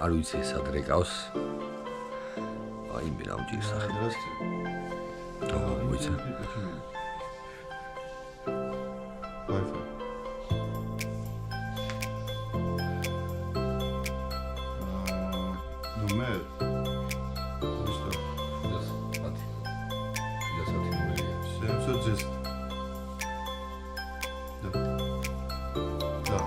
არ ვიცი სად რეკავს. აი მე რა მჭირს სახელს. ვიცი. Wi-Fi. Numer. Listo. Ja sad ti numeri. 710. Da. Da.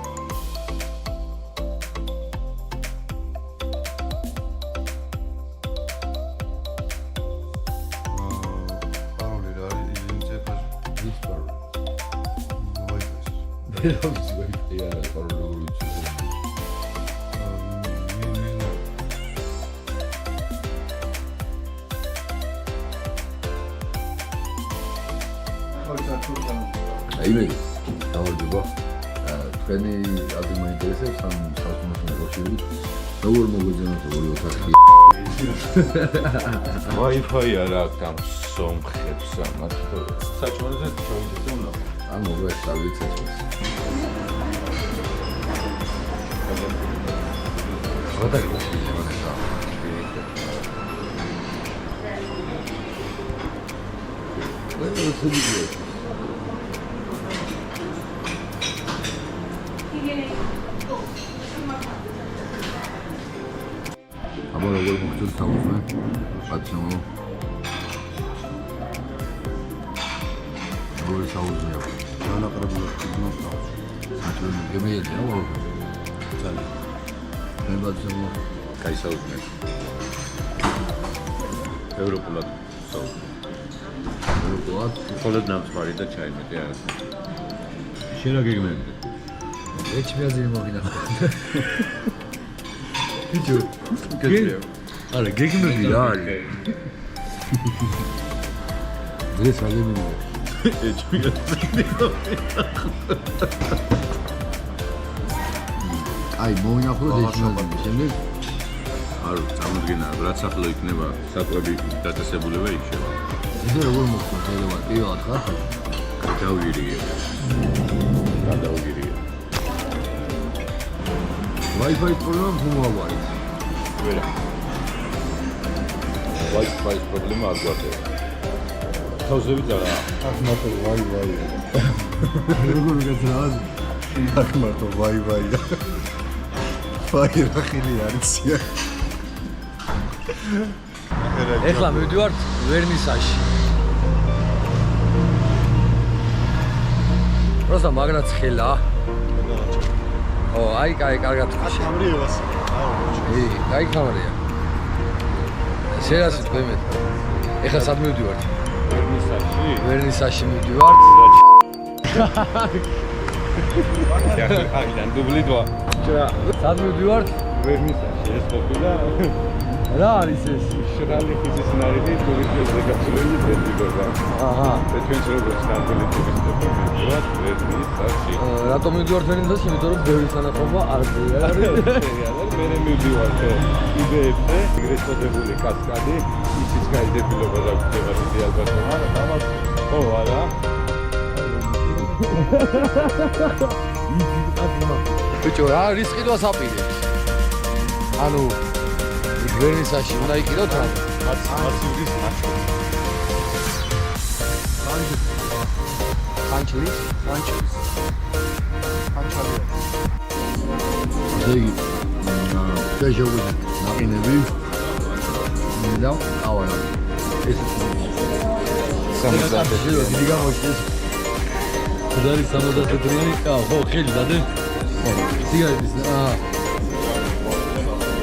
Paroli რა იძინზე Ვის პაროლი? Wi-Fi. ვერ ვიცი Wi-Fi არა პაროლი როგორ ვიცი. აი მე დავარდება თქვენი აზრი მაინტერესებს ამ სასწავლო მოკავშირებით როგორ მოგვეძებნოთ ორი ოთახი Wi-Fi არა აქვს ამ სომხებს ამათ საჭმელზე ჩავიდეთ უნდა ან მოგვესწავლეთ ეს აბა როგორ მოგწევთ თავზე? პაცემო. როგორ საუზია? განაყრებულად გინოთა. საჭირო გემეელია ვაუ. ძალიან. მე პაცემო. კაი საუზმე ევროპულად საუზმე როგორ ხოლოდ ნამსვარი და ჩაიმეტე არა შენ რა გეგმები ეჩ მე აზრი მოგინახა. ბიჭო გეგმები არა გეგმები რა არის? დღეს რა გეგმებია? ეჩ მე აი მოინახულოთ ეს შემდგომ შემდეგ არ წამოდგენა რაც ახლა იქნება საკვები დაწესებულება იქნება ესე როგორ მოხდა ელევა პირველად ხარ? გადავირია Wi-Fi პრობლემა მოაგვარი. ვერა Wi-Fi პრობლემა არ გვაქვს თავზევით არა აქ მარტო Wi-Fi. როგორ გაცრავს? აქ მარტო Wi-Fi. ფაირა ხილი არიცია. ეხლა მივდივართ ვერნისაჟში. просто მაგრაც ხელა. ო, აი, კარგად თქვი. ამრიევას. ი, აი კამერია. შერასით მემეთ. ეხლა სად მივდივართ? ვერნისაჟში ვერნისაჟში მივდივართ. აქედან დუბლიდვა სად მივდივართ? ვერნისაჟში ეს ყოფილა რა არის ეს? შრალი ხიზის ნარიდი ტურისტებზე გასულელი ფესტივალია. აჰა. და ჩვენს როგორც ნამდვილი ტურისტები მივდივართ ვერნისაჟში. რატომ მივდივართ ვერნისაჟში? იმიტომ რომ ბევრი სანახაობა არ არის. მე მივდივართ იბეებზე, ეგრეთ წოდებული კასკადი, ისიც გაიდებილება და გვხვდება დიდი ალბათობა. ამას ხო არა. ბიჭო, რა რისკი და საპირებს? ანუ ვერნისაჟში უნდა იყიდოთ რა? მაცივრის ნაჩვენები. ხანჩურის? ხანჩალის. ესე იგი, შეჟოგვი ნაყინები. და ავარა. ეს დიდი გამოჩნდეს. ხდარი 70-იანი, ხო, ხელი დადე. სიგარეტის,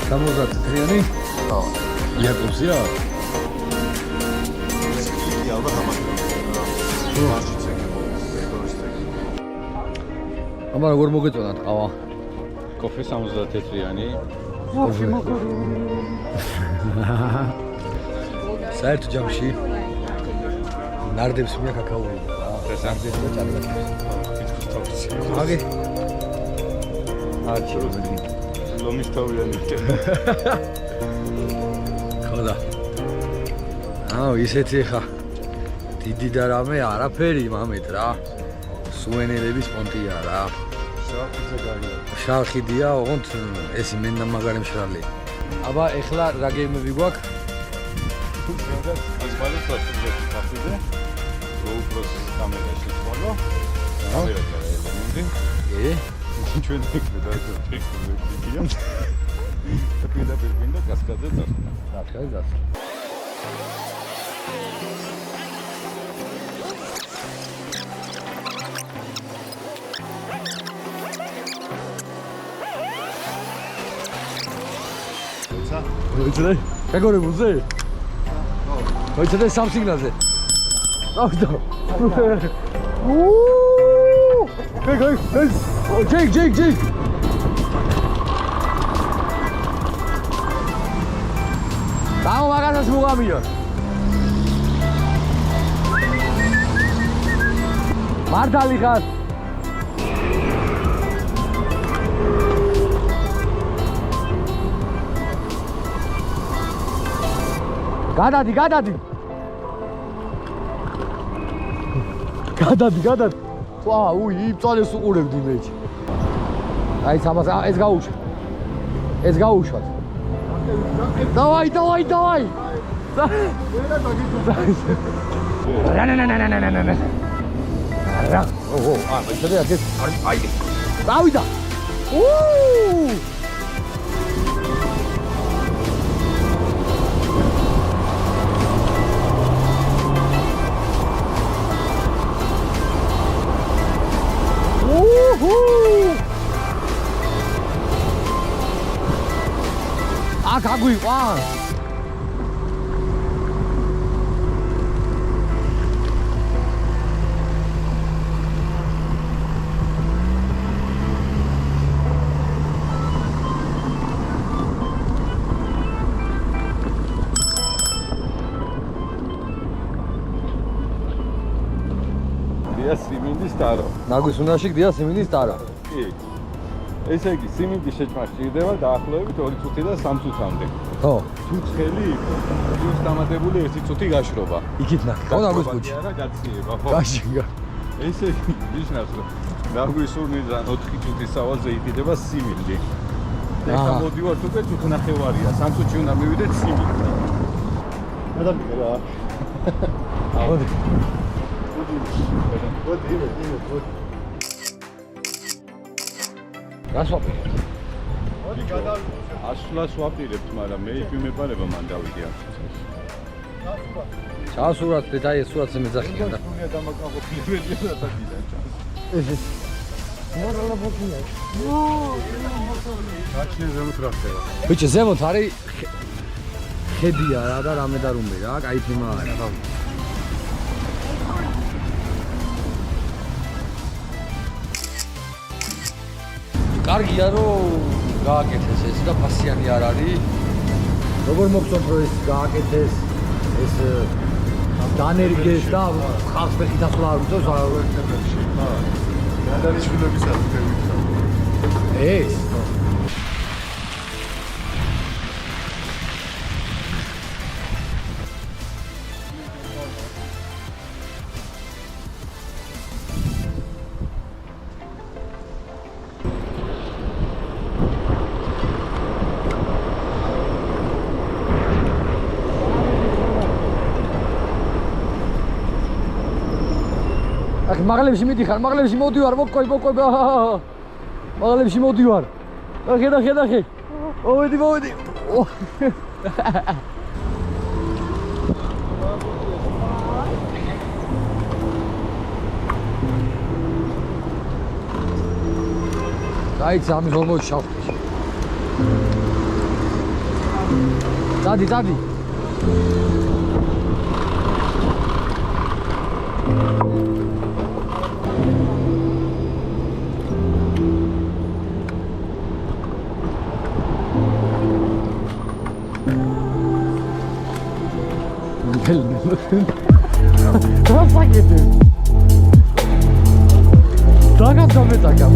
70-იანი? ხო. იაკობსია? კი ალბათ ამას. აბა როგორ მოგეწონა ტყავა? კოფე 70-იანი. საერთო ჯამში ნარდებს მე კაკაოები და სამდენ და ჩარგატებს. აგე. აჩროზი. ლომის თავიანი. ხოდა. აუ ისეთი ხა. დიდი და რამე არაფერი მამეთ რა. სუვენირების პონტია რა. შარხიძე გაიგო. შარხიდია, ოღონდ ეს მენდა მაგარი მშრალი. აბა ეხლა რა გეიმები გვაქვს? ასმალეს ასწრებს ფასზე. GoPro-ს კამერაში ხოლო. კამერაში ელემენტი. ჩვენ ვიქნებოდა ეს ტექნოლოგია. პირდაპირ გვინდა კასკადზე წასვლა. რა თქმა უნდა. გაგორებულზე? მოიცადე სამ სიგნალზე. ავიდა. ჯეიკ. დაო მაგასაც მოგამია. მართალი ხარ? გადადი. გადადი. ვა, იწვალეს უყურებდი მეჩი. აი სამას ეს გაუშვა. ეს გაუშვათ. დავაი. რა. ოჰო, შეიძლება ეს აი. დავიდა. გაგვიყვანს. დია სიმინდის ტარო. ნაგვის უნარში გდია სიმინდის ტარო. კი. ესე იგი, სიმინდი შეჭმა სჭირდება დაახლოებით 2 წუთი და 3 წუთამდე. ხო. თუ ცხელი იყო, ის დამატებული 1 წუთი გაშრობა. იქით ნახე. ხო, ნაგვის კუჩი. არა, გაციება, ხო. გაშინგა. ესე იგი, ნიშნავს, რომ ნაგვისურნიდან 4 წუთის ავაზზე იყიდება სიმინდი. ეხლა მოდივართ უკვე წუთნახევარია, 3 წუთში უნდა მივიდეთ სიმინდი. გადამიგე რა. მოდი. მოდი. რას ვაპირებთ? მოდი გადავიდე. ასვლას ვაპირებთ, მაგრამ მე იმეპარება მან დავიდე აქ. ჩასურათ დეტაი სურათს მეძახია და. სულია დამაკავებელია და დაგიდან ჩანს. ეს. მორალა ბოკია. გაჩნია ზემოთ რა ხდება. ბიჭო, ზემოთ არის ხედია რა და რამე და რომე რა, კაი თემა არის. კარგია რომ გააკეთეს ეს და ფასიანი არ არის. როგორ მოგწონთ რომ ეს გააკეთეს ეს დანერგეს და ხალხს ფეხით ასვლა არ უწევს არა. გადაჭრილებისა თქევისა. ეს მაგალებში მიდიხარ, მაგალებში მოდივარ, მოკვი. მაგალებში მოდივარ. ხედა. მოვედი. დაიცა ამის ორმოდი შავხი. დადი. Cosa che te? Daga dove daga?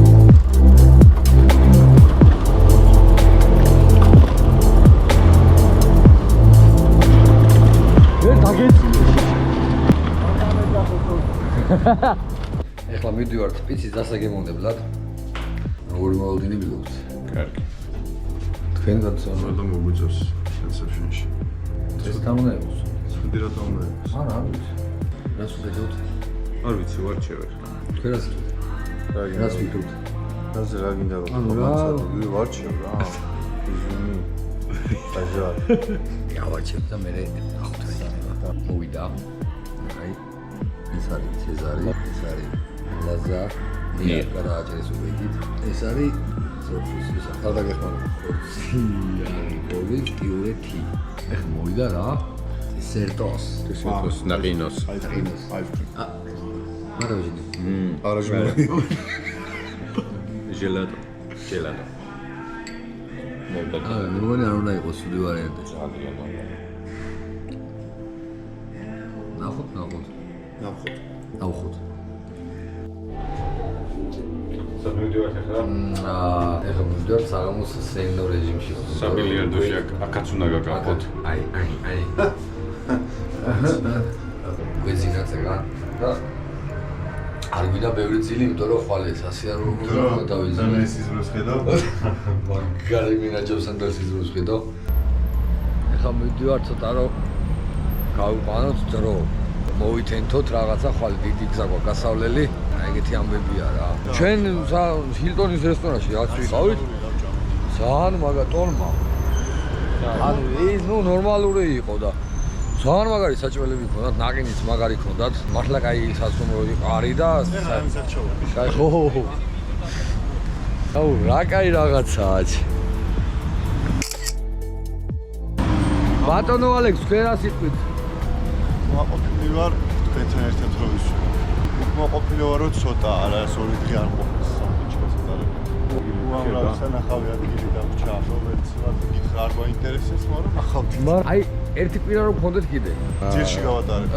ეხლა მივდივართ პიცის დასაგემოვნებლად. როგორი მოლოდინები გვაქვს? კარგი. თქვენ გაცნობთ. რატომ მოგვიწევს reception-ში? ეს დამონაებს. ცუდი რატომ მოიწევს? არა ვიცი. რას ვხედავთ? არ ვიცი, ვარჩევერ. თქვენ რას რას ვიქოთ? რაზე რა გინდა რომ ანუ რა? ვარჩევ რა. იზუმი. აჟარ. გავარჩევ და მე ახლა მოვიდა. აი ეს არის ცეზარი, ეს არის ლაზა, ნიაკარაჯეს უვედით. ეს არის სოფის არ დაგეხმარება. გოლი კიურეთი. ეხლა მოვიდა რა? სერტოს. სერტოს ნაყინოს. მარა ვიჯინე. არაჟმე. ჟელატო. მე მგონი არ უნდა იყოს სული ვარიანტი. ძალიან ωραία. ნახოთ. ნახოთ. სამედივარ ახლა. ეხლა მივდივართ საღამოს სეინო რეჟიმში. საბილიარდოში აქაც უნდა გაგახოთ. აი. ვეზინაც ეგა და არ ვიდა ბევრი წილი, იმიტომ რომ ხვალე სასი არ უნდა დავიზინე. ეს იზროს ხედავ? მაგარი მინაჯობს ან დასიზროს ხედავ. ეხლა მივდივარ ცოტა რომ გავიყვანოთ დრო. მოვითენთოთ რაღაცა ხვალე დიდი გზა გვაქვს გასავლელი. აი ეგეთი ამბებია რა. ჩვენ ჰილტონის რესტორანში რაც ვიყავით. ძალიან მაგა ტონმა. ანუ ეს ნორმალური იყო და ძალიან მაგარი საჭმელები ქონდათ, ნაყინიც მაგარი ქონდათ. მართლა კაი სასტუმრო იყო არი და კაი ხო. აუ რა კაი რაღაცაა. ბატონო ალექს, თქვენ რას იყვით? მოაყოფილი ვარ თქვენთან ერთად რომ ვისვენ. მოაყოფილი ვარ რომ ცოტა არა ეს ორი დღე არ ყოფნის სამწუხაროდ ცოტა. უამრავ სანახავი ადგილი დაგვრჩა, რომელიც გითხრა არ გვაინტერესებს, მაგრამ ახალ აი ერთი კვირა რომ გქონდეთ კიდე. ძირში გავატარებ.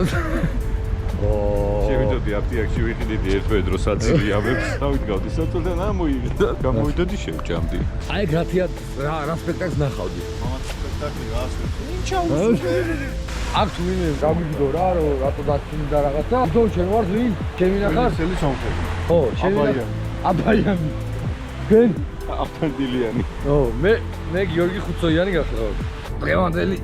შევიდოდი აფთიაქში ვიყიდიდი ერთ დროს აწილიავებს. დავიდგავდი საწოლთან ამოიღდა. გამოვიდოდი შევჭამდი. აი რა სპექტაკლს ნახავდი. მამაც სპექტაკლი რა აქ თუ ვინმე გამიგდო რა რომ რატო დაწინდა რაღაცა. თვითონ შენ ვარ ვინ? ჩემი ნახარ? სელი ჩამხები. ხო, შენი აბაიანი. თქვენ? აფთანდილიანი. ო, მე გიორგი ხუცოიანი გახლავთ. დღევანდელი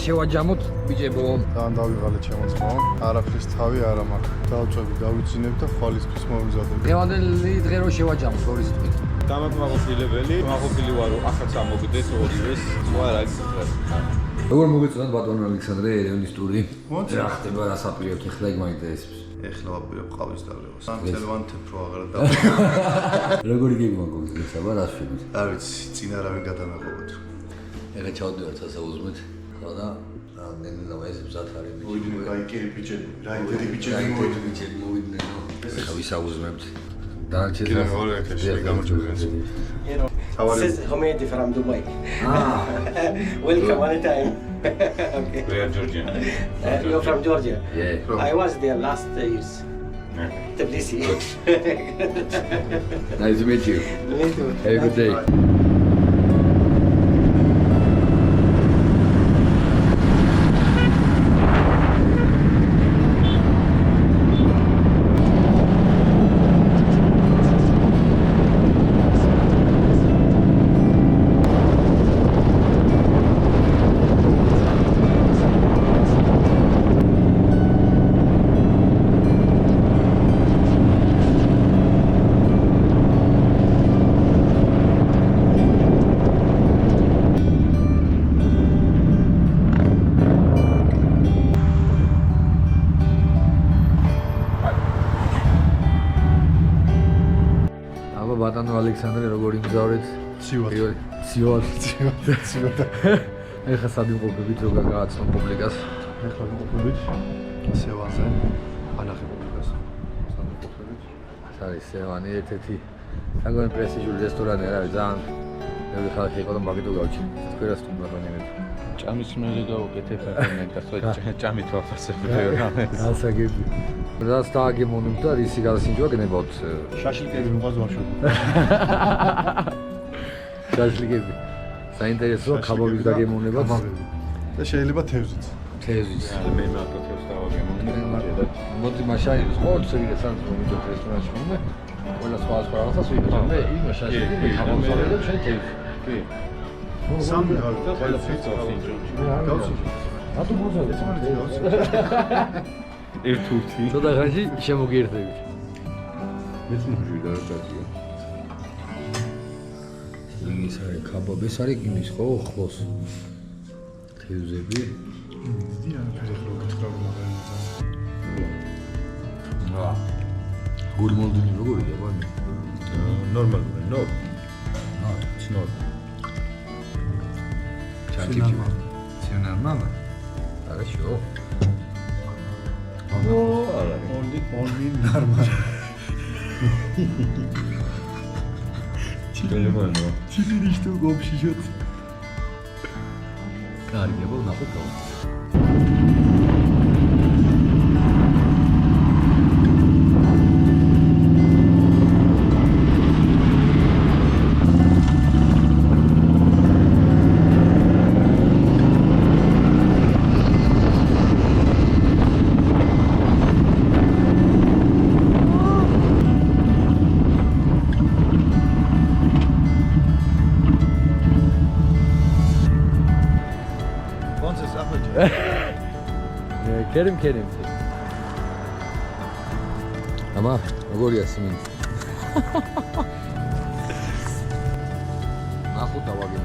შევაჯამოთ ბიჭებო. თან დავიღალე ჩემოცმაო. არაფრის თავი არ მაქვს. დავწვევი, დავიცინებ და ხვალისთვის მომიზადებ. დღევანდელი დღე რო შევაჯამოთ ორი თვით. დამაკმაყოფილებელი, მაყოფილი ვარო ახაც ამოგდეს ორივეს. სხვა რა გიქრა. როგორ მოგეწონათ ბატონო ალექსანდრე ერევნის ტური? რა ხდება რა საპირებთ ახლა ეგ მაინტერესებს. ეხლა ვაპირებ ყავის დალევას. სამწელვან თეფრო აღარ და. როგორი გეგმა გქონდეთ აბა რა შვიდით? არ ვიცი, წინ არავინ გადამეყობოთ. ეხლა ჩავდივართ სასაუზმეთ. ხო და ნენა ეს მზად არის ბიჭი. მოვიდნენ კაი ბიჭები, რაიტერი ბიჭები მოვიდნენ. ეხლა ვისაუზმებთ. დანარჩენ კიდევ მეორე ეთერში გამოჩვენეს. This is Hamid from Dubai. Welcome anytime. Okay. We are Georgian. You're from Georgia. Yeah. I was there last years. Tbilisi. Nice to meet you. Me too. Have a good day. ბატონო ალექსანდრე როგორ იმგზავრეთ? ცივად. ცივად. ეხლა სად იმყოფებით როგორ გააცნო პუბლიკას? ეხლა ვიმყოფებით სევანზე. ანახე პუბლიკას. სად ვიმყოფებით? ეს არის სევანი ერთ-ერთი საკმაოდ პრესტიჟული რესტორანი არ არის ძალიან ბევრი ხალხი იყო და მაგითო გავჩი. თქვენას თუ ბატონებად. ჭამის მერე გავუკეთებ ახლა ჭამით ვაფასებდი რა. ასაგები. რას დააგემონებ და რისი გადასინჯვა გნებავთ? შაშლიკები მოყავს ვაშო. შაშლიკები. საინტერესოა ქაბაბის დაგემონებათ და შეიძლება თევზიც. თევზიც. მე მარტო დავაგემოვნე. მოდი მაშინ ხორცი ვიდეცან მომიდოთ რესტორანში მომე. ყველა სხვა რაღაცას ვიდეთ. მე იმ შაშლიკები ქაბაბს ვიდებ შენ თევზი. კი. სამი რა ყველაფერს წავს ინჯონში. რატო მოზავთ? ერთუთი. ცოტა ხანში შემოგიერთებით. მეც მოჟვიდა რა კაცია. ის არის კაბაბი, ეს არის იმის ხო ხოს. თევზები. რა. გურმოლდინი როგორია ბანი? ნორმალური, ნო. ნო. Чантики. Все нормально? Хорошо. Only normal. Нормально. Теперь что вообще идет? კარგია, ნახოთ. კერიმ. ამა, როგორია სიმინდი? ნახოთ ავაგე.